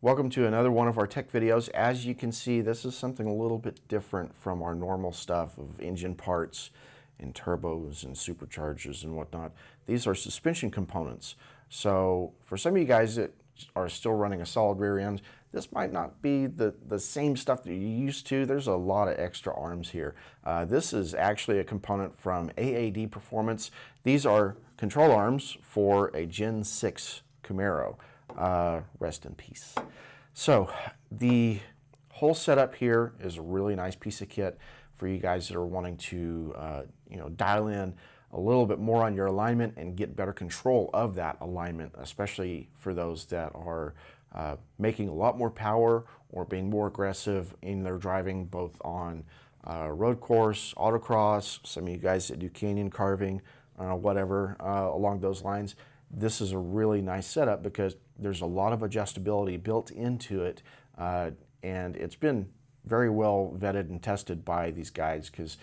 Welcome to another one of our tech videos. As you can see, this is something a little bit different from our normal stuff of engine parts and turbos and superchargers and whatnot. These are suspension components. So for some of you guys that are still running a solid rear end, this might not be the same stuff that you're used to. There's a lot of extra arms here. This is actually a component from AAD Performance. These are control arms for a Gen 6 Camaro. Rest in peace. So the whole setup here is a really nice piece of kit for you guys that are wanting to dial in a little bit more on your alignment and get better control of that alignment, especially for those that are making a lot more power or being more aggressive in their driving, both on road course, autocross, some of you guys that do canyon carving, whatever along those lines. This is a really nice setup because there's a lot of adjustability built into it, and it's been very well vetted and tested by these guys because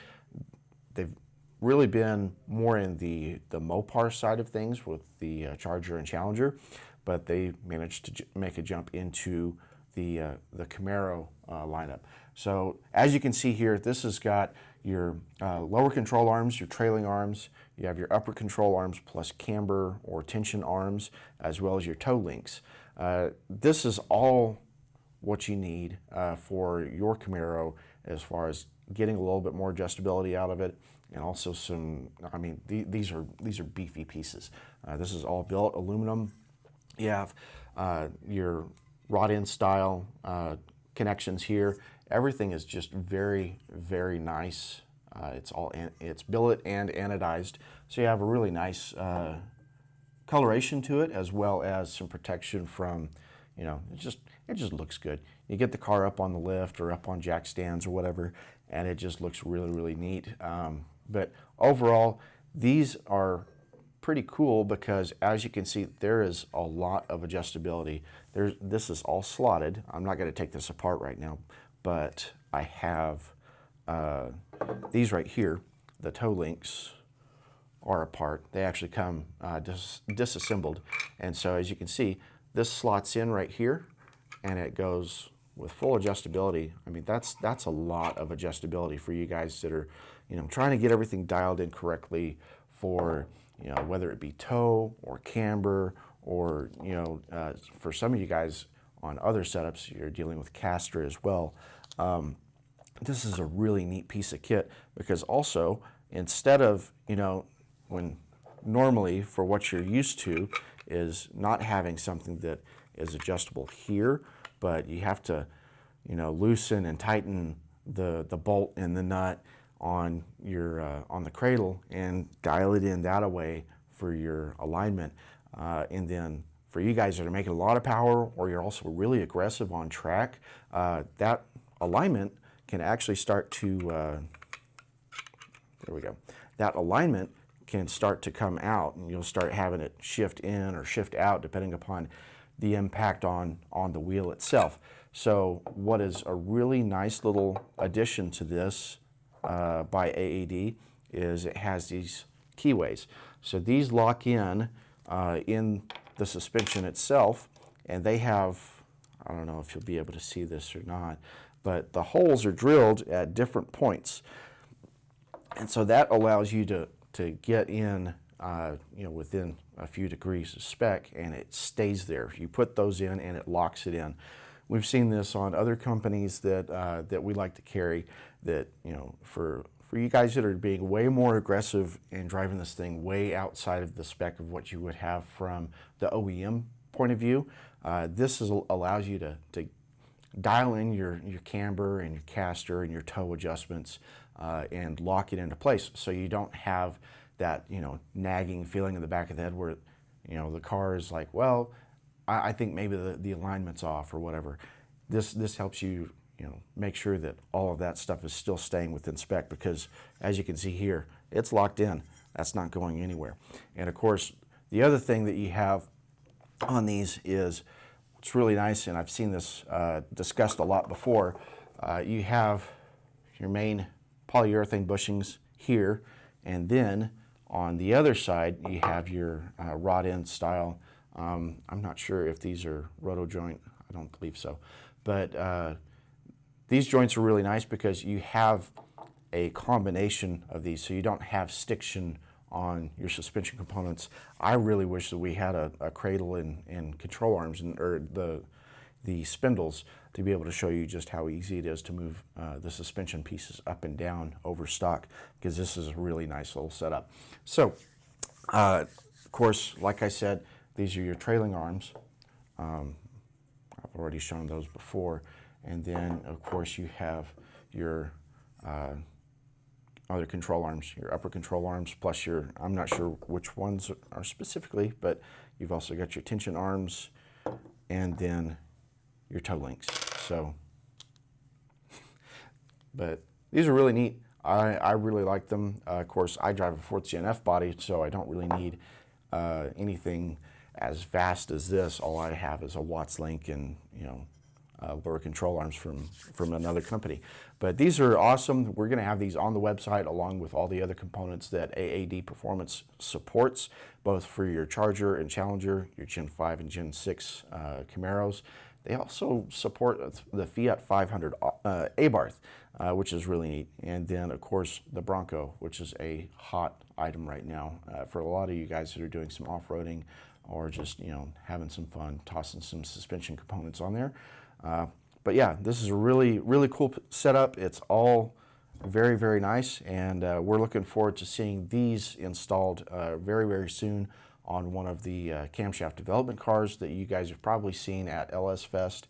they've really been more in the Mopar side of things with the Charger and Challenger, but they managed to make a jump into the Camaro lineup. So as you can see here, this has got your lower control arms, your trailing arms, you have your upper control arms plus camber or tension arms, as well as your toe links. This is all what you need for your Camaro as far as getting a little bit more adjustability out of it, and also some, I mean, these are beefy pieces. This is all built aluminum. You have your rod end style connections here. Everything is just very, very nice. It's billet and anodized, so you have a really nice coloration to it, as well as some protection from, it just looks good. You get the car up on the lift or up on jack stands or whatever, and it just looks really, really neat. But overall, these are pretty cool because, as you can see, there is a lot of adjustability. This is all slotted. I'm not going to take this apart right now, but I have these right here. The toe links are apart. They actually come disassembled, and so as you can see, this slots in right here, and it goes with full adjustability. I mean, that's a lot of adjustability for you guys that are trying to get everything dialed in correctly for whether it be toe or camber, or for some of you guys on other setups you're dealing with caster as well. This is a really neat piece of kit because also, instead of, when normally for what you're used to is not having something that is adjustable here, but you have to, loosen and tighten the bolt and the nut on your on the cradle and dial it in that way for your alignment. And then for you guys that are making a lot of power, or you're also really aggressive on track, that alignment can actually start to, there we go, that alignment can start to come out, and you'll start having it shift in or shift out depending upon the impact on the wheel itself. So what is a really nice little addition to this by AAD is it has these keyways. So these lock in the suspension itself, and they have, I don't know if you'll be able to see this or not, but the holes are drilled at different points, and so that allows you to get in within a few degrees of spec, and it stays there. You put those in and it locks it in. We've seen this on other companies that we like to carry, that for you guys that are being way more aggressive and driving this thing way outside of the spec of what you would have from the OEM point of view. This allows you to dial in your camber and your caster and your toe adjustments and lock it into place, so you don't have that nagging feeling in the back of the head where the car is like, well, I think maybe the alignment's off or whatever. This helps you make sure that all of that stuff is still staying within spec, because as you can see here, it's locked in. That's not going anywhere. And of course, the other thing that you have on these is, it's really nice, and I've seen this discussed a lot before, you have your main polyurethane bushings here, and then on the other side you have your rod end style. I'm not sure if these are roto joint. I don't believe so. But these joints are really nice because you have a combination of these, so you don't have stiction on your suspension components. I really wish that we had a cradle and control arms or the spindles to be able to show you just how easy it is to move the suspension pieces up and down over stock, because this is a really nice little setup. So, of course, like I said, these are your trailing arms. I've already shown those before. And then, of course, you have your other control arms, your upper control arms, plus your, I'm not sure which ones are specifically, but you've also got your tension arms and then your toe links. So, but these are really neat. I really like them. Of course, I drive a 4th Gen F body, so I don't really need anything as vast as this. All I have is a Watts link and, you know, lower control arms from another company. But these are awesome. We're going to have these on the website along with all the other components that AAD Performance supports, both for your Charger and Challenger, your Gen 5 and Gen 6 Camaros. They also support the Fiat 500 Abarth, which is really neat. And then, of course, the Bronco, which is a hot item right now for a lot of you guys that are doing some off-roading or just, you know, having some fun, tossing some suspension components on there. But yeah, this is a really, really cool setup. It's all very, very nice, and we're looking forward to seeing these installed very, very soon on one of the camshaft development cars that you guys have probably seen at LS Fest.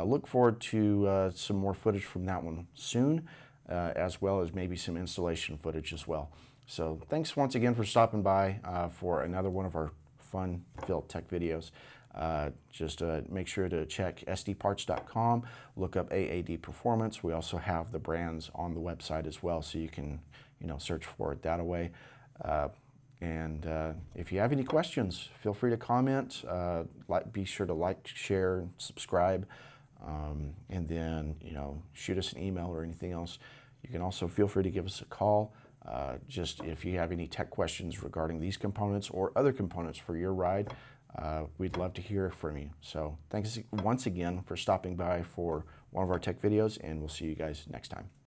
Look forward to some more footage from that one soon, as well as maybe some installation footage as well. So thanks once again for stopping by for another one of our fun-filled tech videos. Just make sure to check sdparts.com, look up AAD Performance. We also have the brands on the website as well, so you can, you know, search for it that way. And if you have any questions, feel free to comment. Be sure to like, share, subscribe, and then, you know, shoot us an email or anything else. You can also feel free to give us a call. Just if you have any tech questions regarding these components or other components for your ride, we'd love to hear from you. So thanks once again for stopping by for one of our tech videos, and we'll see you guys next time.